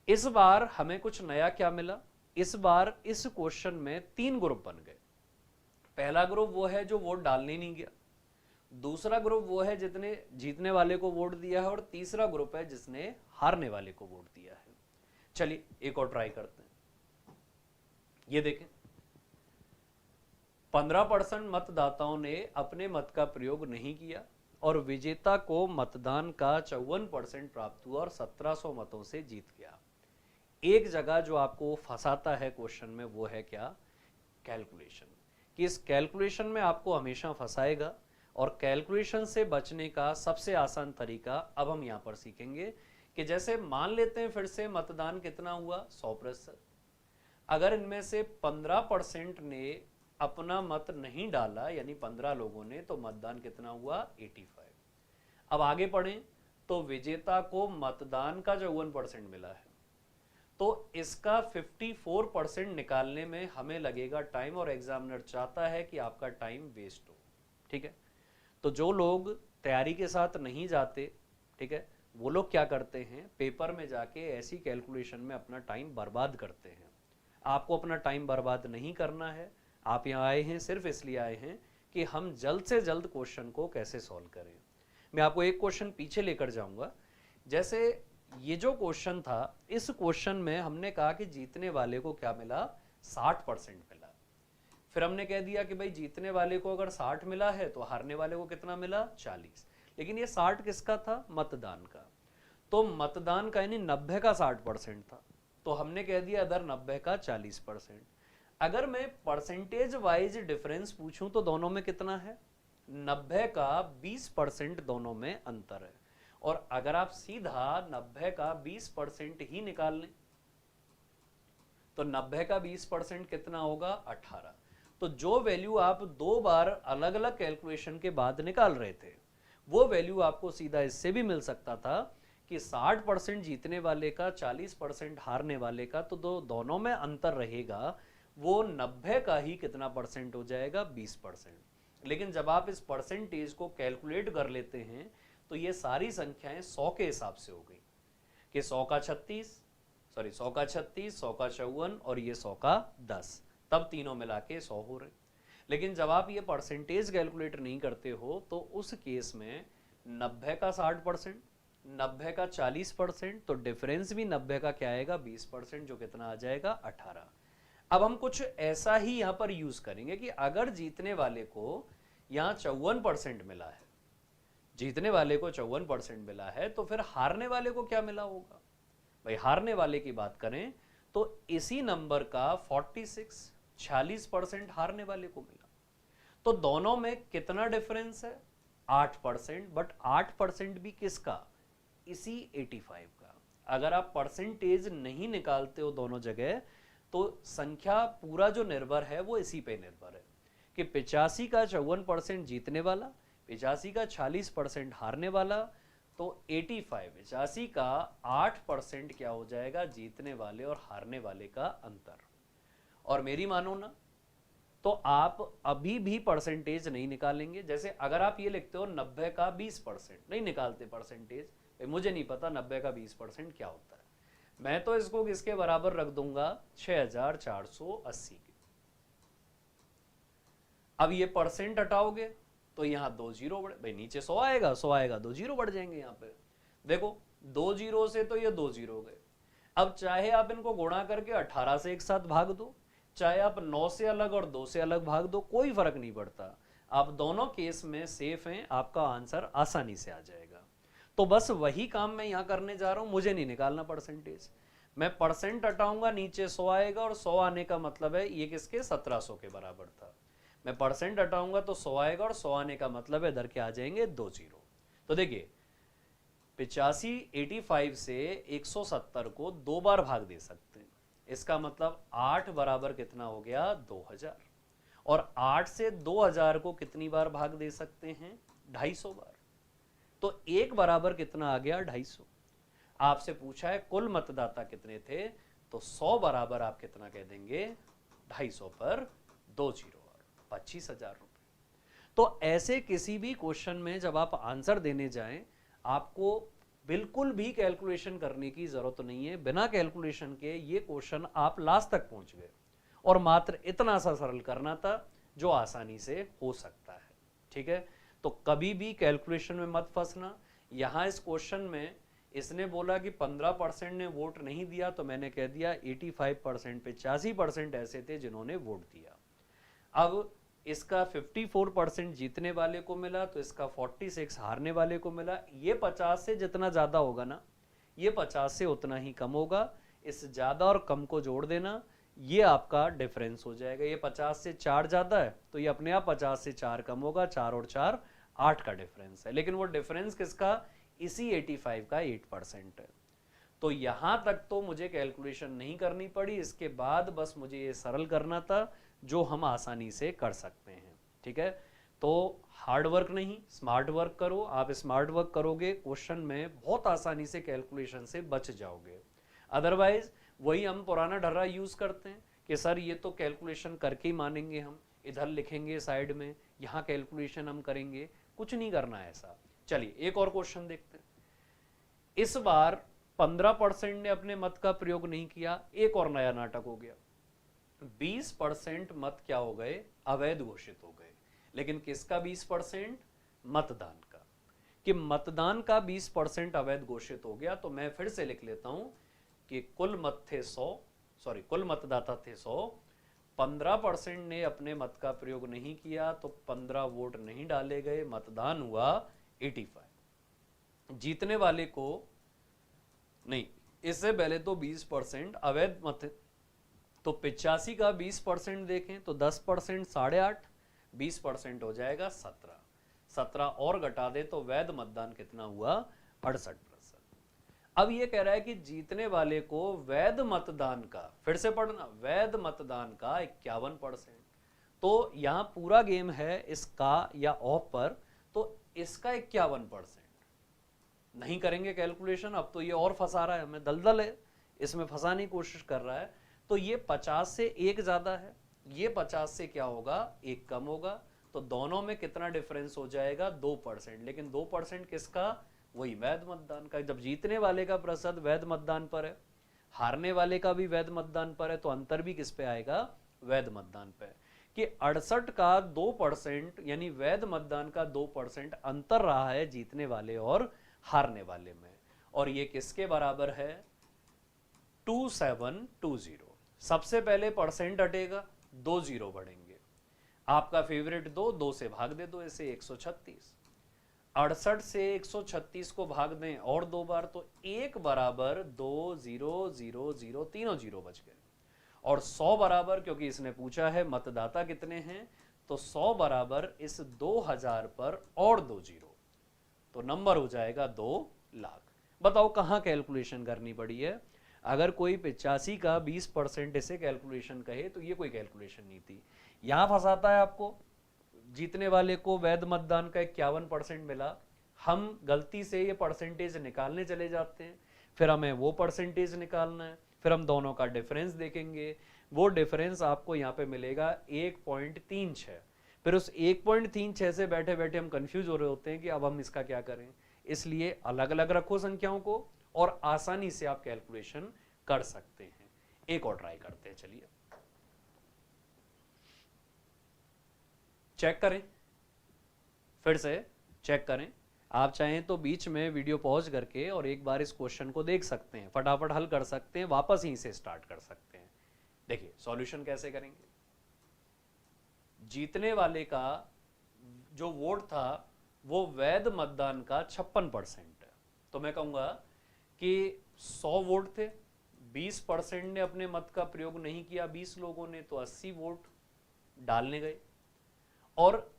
इस बार हमें कुछ नया क्या मिला, इस बार इस क्वेश्चन में 3 ग्रुप बन गए। पहला ग्रुप वो है जो वोट डालने नहीं गया, दूसरा ग्रुप वो है जितने जीतने वाले को वोट दिया है, और तीसरा ग्रुप है जिसने हारने वाले को वोट दिया है। चलिए एक और ट्राई करते हैं। ये देखें, 15% मतदाताओं ने अपने मत का प्रयोग नहीं किया और विजेता को मतदान का 54% प्राप्त हुआ और 1700 मतों से जीत गया। एक जगह जो आपको फंसाता है क्वेश्चन में वो है क्या, कैलकुलेशन, कि इस कैलकुलेशन में आपको हमेशा फंसाएगा। और कैलकुलेशन से बचने का सबसे आसान तरीका अब हम यहां पर सीखेंगे कि जैसे मान लेते हैं फिर से मतदान कितना हुआ 100%, अगर इनमें से 15% ने अपना मत नहीं डाला यानी 15 लोगों ने, तो मतदान कितना हुआ 85। अब आगे पढ़ें तो विजेता को मतदान का 54% मिला है, तो इसका 54% निकालने में हमें लगेगा टाइम, और एग्जामिनर चाहता है कि आपका टाइम वेस्ट हो। ठीक है, तो जो लोग तैयारी के साथ नहीं जाते, ठीक है, वो लोग क्या करते हैं, पेपर में जाके ऐसी कैलकुलेशन में अपना टाइम बर्बाद करते हैं। आपको अपना टाइम बर्बाद नहीं करना है। आप यहाँ आए हैं सिर्फ इसलिए आए हैं कि हम जल्द से जल्द क्वेश्चन को कैसे सॉल्व करें। मैं आपको एक क्वेश्चन पीछे लेकर जाऊंगा। जैसे ये जो क्वेश्चन था, इस क्वेश्चन में हमने कहा कि जीतने वाले को क्या मिला, 60% मिला। फिर हमने कह दिया कि भाई जीतने वाले को अगर 60 मिला है तो हारने वाले को कितना मिला, 40। लेकिन ये 60 किसका था, मतदान का। तो मतदान का यानी 90 का 60% था, तो हमने कह दिया अदर 90 का 40%। अगर मैं परसेंटेज वाइज डिफरेंस पूछूं तो दोनों में कितना है, 90 का 20% दोनों में अंतर है। और अगर आप सीधा 90 का 20% ही निकाल लें तो 90 का 20% कितना होगा, 18। तो जो वैल्यू आप 2 बार अलग अलग कैलकुलेशन के बाद निकाल रहे थे, वो वैल्यू आपको सीधा इससे भी मिल सकता था कि 60% जीतने वाले का 40% हारने वाले का, तो दोनों में अंतर रहेगा, वो 90 का ही कितना परसेंट हो जाएगा, 20%। लेकिन जब आप इस परसेंटेज को कैलकुलेट कर लेते हैं तो ये सारी संख्याएं 100 के हिसाब से हो गई कि 100 का 36, 100 का 54 और ये 100 का 10, तब तीनों मिला के 100 हो रहे। लेकिन जब आप ये परसेंटेज कैलकुलेट नहीं करते हो तो उस केस में 90 का 60%, 90 का 40%, तो डिफरेंस भी 90 का क्या आएगा, 20%, जो कितना आ जाएगा, 18। अब हम कुछ ऐसा ही यहां पर यूज करेंगे कि अगर जीतने वाले को यहां 54% मिला है, जीतने वाले को 54% मिला है, तो फिर हारने वाले को क्या मिला होगा। भाई हारने वाले की बात करें तो इसी नंबर का 46% हारने वाले को मिला। तो दोनों में कितना डिफरेंस है, 8%। बट 8% भी किसका, इसी 85 का। अगर आप परसेंटेज नहीं निकालते हो दोनों जगह तो संख्या पूरा जो निर्भर है वो इसी पे निर्भर है कि 85 का 54% जीतने वाला, 85 का 40% हारने वाला, तो 85 का 8% क्या हो जाएगा, जीतने वाले और हारने वाले का अंतर। और मेरी मानो ना तो आप अभी भी परसेंटेज नहीं निकालेंगे। जैसे अगर आप ये लिखते हो 90 का 20%, नहीं निकालते परसेंटेज, मुझे नहीं पता 90 का 20% क्या होता है। मैं तो इसको किसके बराबर रख दूंगा, 6480 के। अब ये परसेंट हटाओगे तो यहाँ 2 जीरो बढ़े, भाई नीचे 100 आएगा, 100 आएगा 2 जीरो बढ़ जाएंगे यहाँ पे। देखो 2 जीरो से तो ये 2 जीरो गए। अब चाहे आप इनको गुणा करके 18 से एक साथ भाग दो, चाहे आप 9 से अलग और 2 से अलग भाग दो, कोई फर्क नहीं पड़ता। आप दोनों केस में सेफ हैं, आपका आंसर आसानी से आ जाएगा। तो बस वही काम मैं यहाँ करने जा रहा हूँ, मुझे नहीं निकालना परसेंटेज। मैं परसेंट हटाऊंगा, नीचे 100 आएगा, और 100 आने का मतलब है ये किसके, 1700 के बराबर था। मैं परसेंट हटाऊंगा तो 100 आएगा, और 100 आने का मतलब है इधर के आ जाएंगे 2 जीरो। तो देखिए 85 से 170 को 2 बार भाग दे सकते हैं, इसका मतलब 8 बराबर कितना हो गया, 2000। और 8 से 2000 को कितनी बार भाग दे सकते हैं, 250 बार। तो 1 बराबर कितना आ गया, 250। आपसे पूछा है कुल मतदाता कितने थे, तो 100 बराबर आप कितना कह देंगे, 250 पर 2 जीरो, 25,000 रुपए। तो ऐसे किसी भी क्वेश्चन में जब आप आंसर देने जाएं, आपको बिल्कुल भी कैलकुलेशन करने की जरूरत नहीं है। बिना कैलकुलेशन के ये क्वेश्चन आप लास्ट तक पहुंच गए, और मात्र इतना सा सरल करना था जो आसानी से हो सकता है। ठीक है, तो कभी भी कैलकुलेशन में मत फंसना। यहां इस क्वेश्चन में इसने बोला कि 15% ने वोट नहीं दिया, तो मैंने कह दिया 85% पे 85% ऐसे थे जिन्होंने वोट दिया। अब इसका 54% जीतने वाले को मिला, तो इसका 46 हारने वाले को मिला। ये 50 से जितना ज्यादा होगा ना, ये 50 से उतना ही कम होगा। इस ज्यादा और कम को जोड़ देना, ये आपका डिफरेंस हो जाएगा। ये 50 से 4 ज्यादा है, तो ये अपने आप 50 से 4 कम होगा। 4 और 4 8 का डिफरेंस है, लेकिन वो डिफरेंस किसका, इसी 85 का 8% है। तो यहां तक तो मुझे कैलकुलेशन नहीं करनी पड़ी। इसके बाद बस मुझे ये सरल करना था, जो हम आसानी से कर सकते हैं। ठीक है, तो हार्ड वर्क नहीं, स्मार्ट वर्क करो। आप स्मार्ट वर्क करोगे, क्वेश्चन में बहुत आसानी से कैलकुलेशन से बच जाओगे। अदरवाइज वही हम पुराना ढर्रा यूज करते हैं कि सर ये तो कैलकुलेशन करके ही मानेंगे, हम इधर लिखेंगे साइड में, यहाँ कैलकुलेशन हम करेंगे। कुछ नहीं करना है ऐसा। चलिए एक और क्वेश्चन देखते हैं। इस बार 15% ने अपने मत का प्रयोग नहीं किया। एक और नया नाटक हो गया। 20% मत क्या हो गए, अवैध घोषित हो गए। लेकिन किसका 20%, मतदान का। कि मतदान का 20% अवैध घोषित हो गया। तो मैं फिर से लिख लेता हूं कि कुल मत थे 100, कुल मतदाता थे 100, 15% ने अपने मत का प्रयोग नहीं किया, तो 15 वोट नहीं डाले गए, मतदान हुआ 85। जीतने वाले को नहीं, इससे पहले तो 20% अवैध मत, तो 85 का 20% देखें तो 10% 8.5, 20% हो जाएगा 17। 17 और घटा दे तो वैध मतदान कितना हुआ, 68%। अब ये कह रहा है कि जीतने वाले को वैध मतदान का, फिर से पढ़ना, वैध मतदान का 51%। तो यहां पूरा गेम है इसका या ऑफ पर, तो इसका 51%। नहीं करेंगे कैलकुलेशन, अब तो ये और फंसा रहा है हमें, दलदल है इसमें, फंसाने की कोशिश कर रहा है। तो ये 50 से 1 ज्यादा है, ये 50 से क्या होगा, 1 कम होगा। तो दोनों में कितना डिफरेंस हो जाएगा, 2%। लेकिन 2% किसका, वही वैध मतदान का। जब जीतने वाले का प्रतिशत वैध मतदान पर है, हारने वाले का भी वैध मतदान पर है, तो अंतर भी किस पे आएगा, वैध मतदान पे। कि 68 का 2%, यानी वैध मतदान का 2% अंतर रहा है जीतने वाले और हारने वाले में। और ये किसके बराबर है, 2720। सबसे पहले परसेंट हटेगा, 2 जीरो बढ़ेंगे। आपका फेवरेट 2 से भाग दे दो, ऐसे 136। 68 से 136 को भाग दें और 2 बार, तो 1 बराबर 2 0 0 0, तीनों जीरो बच गए। और 100 बराबर, क्योंकि इसने पूछा है मतदाता कितने हैं, तो 100 बराबर इस 2000 पर और 2 जीरो, तो नंबर हो जाएगा 2 लाख। बताओ कहां कैलकुलेशन करनी पड़ी है। अगर कोई 85 का 20% इसे कैलकुलेशन कहे तो ये कोई कैलकुलेशन नहीं थी। यहां फंसाता है आपको, जीतने वाले को वैध मतदान का 51% मिला, हम गलती से ये परसेंटेज निकालने चले जाते हैं, फिर हमें वो परसेंटेज निकालना है, फिर हम दोनों का डिफरेंस देखेंगे। वो डिफरेंस आपको यहाँ पे मिलेगा 1.36। फिर उस 1.36 से बैठे बैठे हम कंफ्यूज हो रहे होते हैं कि अब हम इसका क्या करें। इसलिए अलग अलग रखो संख्याओं को और आसानी से आप कैलकुलेशन कर सकते हैं। एक और ट्राई करते हैं, चलिए चेक करें, फिर से चेक करें। आप चाहें तो बीच में वीडियो पॉज करके और एक बार इस क्वेश्चन को देख सकते हैं, फटाफट हल कर सकते हैं, वापस यहीं से स्टार्ट कर सकते हैं। देखिए सॉल्यूशन कैसे करेंगे। जीतने वाले का जो वोट था वो वैध मतदान का 56% है, तो मैं कहूंगा कि 100 वोट थे, 20% ने अपने मत का प्रयोग नहीं किया 20 लोगों ने, तो 80 वोट डालने गए, और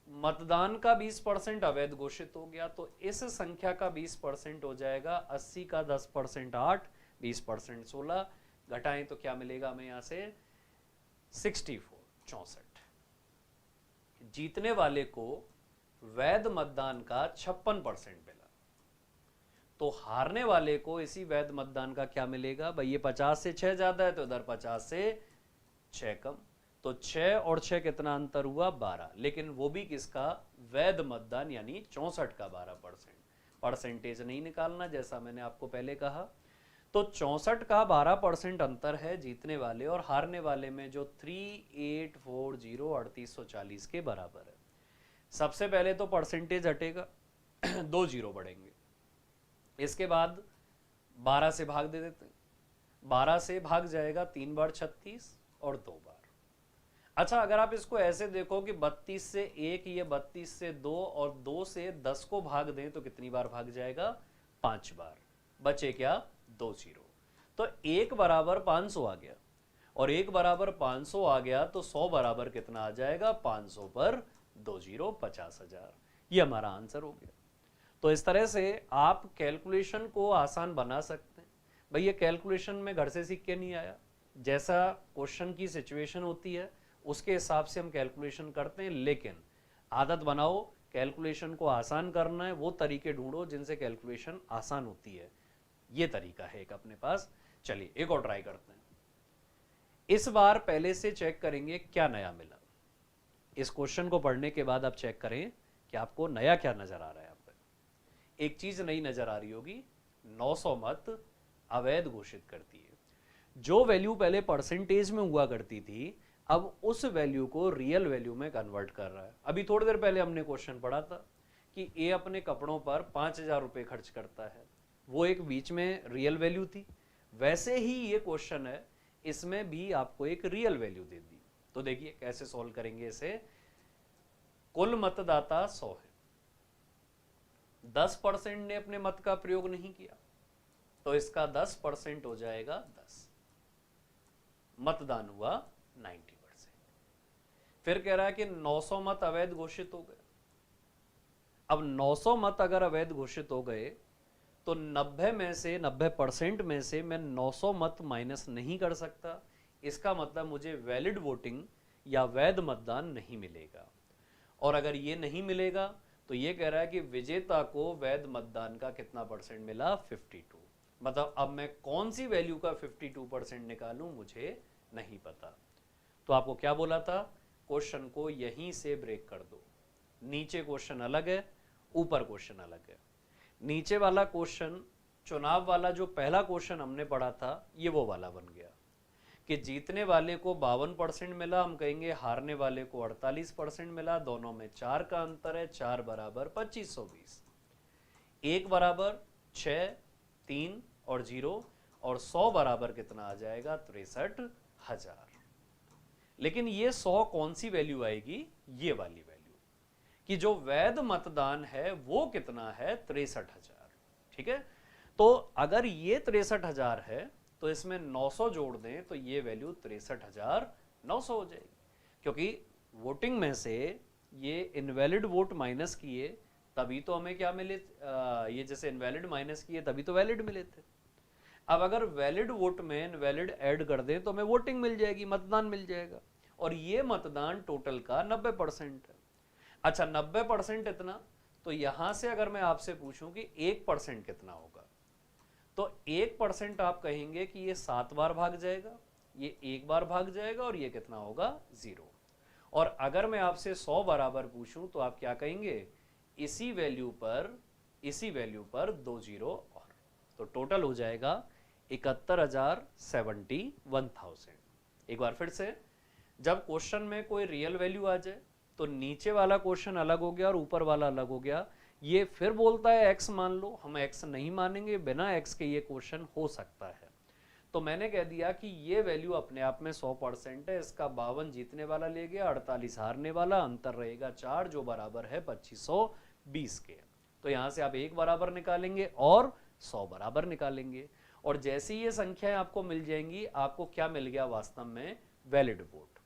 मतदान का 20% अवैध घोषित हो गया, तो इस संख्या का 20% हो जाएगा 80 का 10% 8, 20% 16, घटाएं तो क्या मिलेगा हमें यहां से 64। जीतने वाले को वैध मतदान का 56% मिला, तो हारने वाले को इसी वैध मतदान का क्या मिलेगा भाई, ये 50 से 6 ज्यादा है तो इधर 50 से 6 कम, तो 6 और 6 कितना अंतर हुआ 12, लेकिन वो भी किसका, वैध मतदान यानी 64 का 12%। परसेंटेज नहीं निकालना जैसा मैंने आपको पहले कहा, तो 64 का 12% अंतर है जीतने वाले और हारने वाले में, जो 3840 के बराबर है। सबसे पहले तो परसेंटेज हटेगा, 2 जीरो बढ़ेंगे, इसके बाद 12 से भाग दे देते हैं, 12 से भाग जाएगा 3 बार 36 और 2 बार। अच्छा अगर आप इसको ऐसे देखो कि 32 से 1, ये 32 से 2 और 2 से 10 को भाग दें तो कितनी बार भाग जाएगा, 5 बार, बचे क्या 2 जीरो, तो 1 बराबर 500 आ गया, और 1 बराबर 500 आ गया तो 100 बराबर कितना आ जाएगा, 500 पर 2 जीरो 50,000, ये हमारा आंसर हो गया। तो इस तरह से आप कैलकुलेशन को आसान बना सकते हैं। भाई ये कैलकुलेशन में घर से सीख के नहीं आया, जैसा क्वेश्चन की सिचुएशन होती है उसके हिसाब से हम कैलकुलेशन करते हैं, लेकिन आदत बनाओ कैलकुलेशन को आसान करना है, वो तरीके ढूंढो जिनसे कैलकुलेशन आसान होती है। ये तरीका है एक अपने पास। चलिए एक और ट्राई करते हैं, इस बार पहले से चेक करेंगे क्या नया मिला। इस क्वेश्चन को पढ़ने के बाद आप चेक करें कि आपको नया क्या नजर आ रहा है। एक चीज नई नजर आ रही होगी, 900 मत अवैध घोषित करती है। जो वैल्यू पहले परसेंटेज में हुआ करती थी अब उस वैल्यू को रियल वैल्यू में कन्वर्ट कर रहा है। अभी थोड़ी देर पहले हमने क्वेश्चन पढ़ा था कि ए अपने कपड़ों पर 5,000 रुपये खर्च करता है, वो एक बीच में रियल वैल्यू थी, वैसे ही ये क्वेश्चन है, इसमें भी आपको एक रियल वैल्यू दे दी। तो देखिए कैसे सॉल्व करेंगे इसे। कुल मतदाता 100 है, 10% ने अपने मत का प्रयोग नहीं किया, तो इसका 10% हो जाएगा 10, मतदान हुआ 90%। फिर कह रहा है कि 900 मत अवैध घोषित हो गए। अब 900 मत अगर अवैध घोषित हो गए तो 90% में से मैं 900 मत माइनस नहीं कर सकता, इसका मतलब मुझे वैलिड वोटिंग या वैध मतदान नहीं मिलेगा। और अगर ये नहीं मिलेगा तो ये कह रहा है कि विजेता को वैध मतदान का कितना परसेंट मिला, 52। मतलब अब मैं कौन सी वैल्यू का 52% निकालूं मुझे नहीं पता। तो आपको क्या बोला था, क्वेश्चन को यहीं से ब्रेक कर दो। नीचे क्वेश्चन अलग है, ऊपर क्वेश्चन अलग है। नीचे वाला क्वेश्चन, चुनाव वाला जो पहला क्वेश्चन हमने पढ़ा था, ये वो वाला बन गया कि जीतने वाले को 52% मिला, हम कहेंगे हारने वाले को 48% मिला, दोनों में 4 का अंतर है, 4 बराबर 2520, 1 बराबर 6, 3 और 0, और 100 बराबर कितना आ जाएगा, 63,000। लेकिन ये 100 कौन सी वैल्यू आएगी, ये वाली वैल्यू, कि जो वैध मतदान है वो कितना है, 63,000। ठीक है, तो अगर ये 63,000 है तो इसमें 900 जोड़ दें तो ये वैल्यू 63,900 हो जाएगी, क्योंकि वोटिंग में से ये इनवैलिड वोट माइनस किए तभी तो हमें क्या मिले, ये जैसे इनवैलिड माइनस किए तभी तो वैलिड मिले थे। अब अगर वैलिड वोट में इनवैलिड ऐड कर दें तो हमें वोटिंग मिल जाएगी, मतदान मिल जाएगा, और ये मतदान टोटल का 90% है। अच्छा 90% इतना, तो यहां से अगर मैं आपसे पूछूं कि 1% कितना होगा, तो 1% आप कहेंगे कि ये 7 बार भाग जाएगा, ये 1 बार भाग जाएगा, और ये कितना होगा, 0। और अगर मैं आपसे 100 बराबर पूछूं तो आप क्या कहेंगे, इसी वैल्यू पर 2 जीरो और, तो टोटल हो जाएगा 71,71,000। एक बार फिर से, जब क्वेश्चन में कोई रियल वैल्यू आ जाए तो नीचे वाला क्वेश्चन अलग हो गया और ऊपर वाला अलग हो गया। ये फिर बोलता है x मान लो, हम x नहीं मानेंगे, बिना x के ये क्वेश्चन हो सकता है। तो मैंने कह दिया कि ये वैल्यू अपने आप में 100% है। इसका 52 जीतने वाला ले गया, 48 हारने वाला, अंतर रहेगा 4 जो बराबर है 2520 के। तो यहाँ से आप 1 बराबर निकालेंगे और 100 बराबर निकालेंगे, और जैसी ये संख्याएं आपको मिल जाएंगी, आपको क्या मिल गया वास्तव में? Valid vote.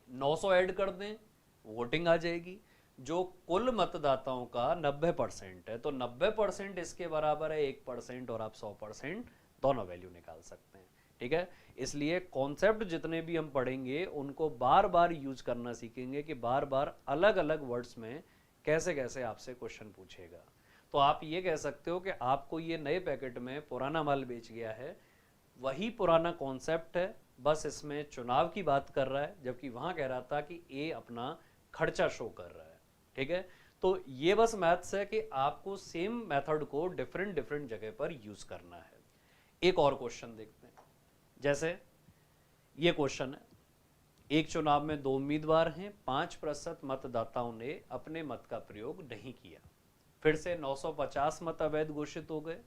900 ऐड कर दें, वोटिंग आ जाएगी। जो कुल मतदाताओं का 90% है, तो 90% इसके बराबर है 1%, और आप 100% दोनों वैल्यू निकाल सकते हैं। ठीक है, इसलिए कॉन्सेप्ट जितने भी हम पढ़ेंगे उनको बार बार यूज करना सीखेंगे कि बार बार अलग अलग वर्ड्स में कैसे कैसे आपसे क्वेश्चन पूछेगा। तो आप ये कह सकते हो कि आपको ये नए पैकेट में पुराना माल बेच गया है, वही पुराना कॉन्सेप्ट है, बस इसमें चुनाव की बात कर रहा है, जबकि वहां कह रहा था कि ए अपना खर्चा शो कर रहा है। ठीक है, तो ये बस मैथ्स है कि आपको सेम मेथड को डिफरेंट डिफरेंट जगह पर यूज करना है। एक और क्वेश्चन देखते हैं। जैसे ये क्वेश्चन है, एक चुनाव में 2 उम्मीदवार हैं, 5% मतदाताओं ने अपने मत का प्रयोग नहीं किया। फिर से 950 मत अवैध घोषित हो गए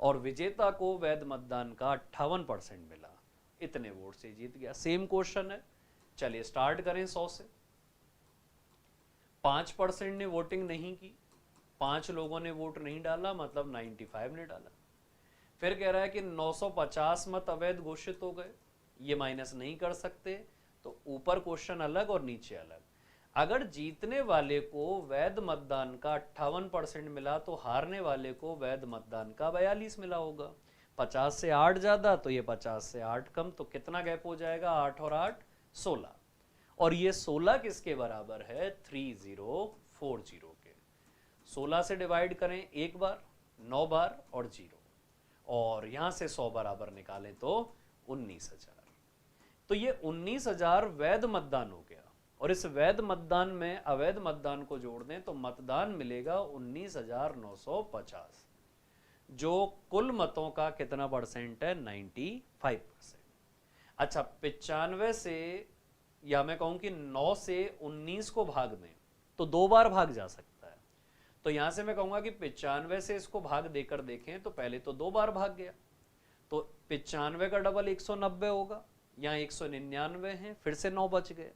और विजेता को वैध मतदान का 58% मिला, इतने वोट से जीत गया। सेम क्वेश्चन है, चलिए स्टार्ट करें 100 से। 5% ने वोटिंग नहीं की, 5 लोगों ने वोट नहीं डाला, मतलब 95 ने डाला। फिर कह रहा है कि 950 मत अवैध घोषित हो गए, ये माइनस नहीं कर सकते, तो ऊपर क्वेश्चन अलग और नीचे अलग। अगर जीतने वाले को वैध मतदान का 58% मिला तो हारने वाले को वैध मतदान का 42 मिला होगा। 50 से 8 ज्यादा, तो ये 50 से 8 कम, तो कितना गैप हो जाएगा? 8 और 8 16, और ये 16 किसके बराबर है? 3040 के। 16 से डिवाइड करें एक बार, 9 बार और 0, और यहां से 100 बराबर निकालें तो 19,000। तो ये 19,000 वैध मतदान हो गया, और इस वैध मतदान में अवैध मतदान को जोड़ दें तो मतदान मिलेगा 19,950, जो कुल मतों का कितना परसेंट है? 95%। अच्छा, 95 से, या मैं कहूं कि 9 से 19 को भाग दें तो 2 बार भाग जा सकता है। तो यहां से मैं कहूंगा कि 95 से इसको भाग देकर देखें तो पहले तो 2 बार भाग गया, तो 95 का डबल 190 होगा, यहाँ 199 है, फिर से 9 बच गए।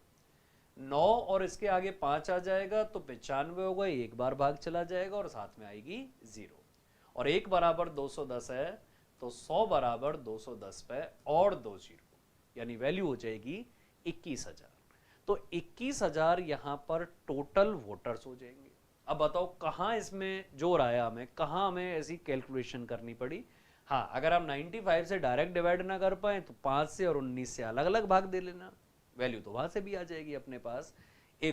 9 और इसके आगे 5 आ जाएगा तो 95 होगा, एक बार भाग चला जाएगा और साथ में आएगी 0, और 1 बराबर 210 है, तो 100 बराबर 210 पे और 2 0, यानी वैल्यू हो जाएगी 21,000। तो 21,000 यहां पर टोटल वोटर्स हो जाएंगे। अब बताओ कहां इसमें जोर आया, हमें कहां हमें ऐसी कैलकुलेशन करनी पड़ी? हाँ, अगर आप 95 से डायरेक्ट डिवाइड ना कर पाए तो 5 से और 19 से अलग अलग भाग दे लेना, वैल्यू तो वहां से भी आ जाएगी अपने पास।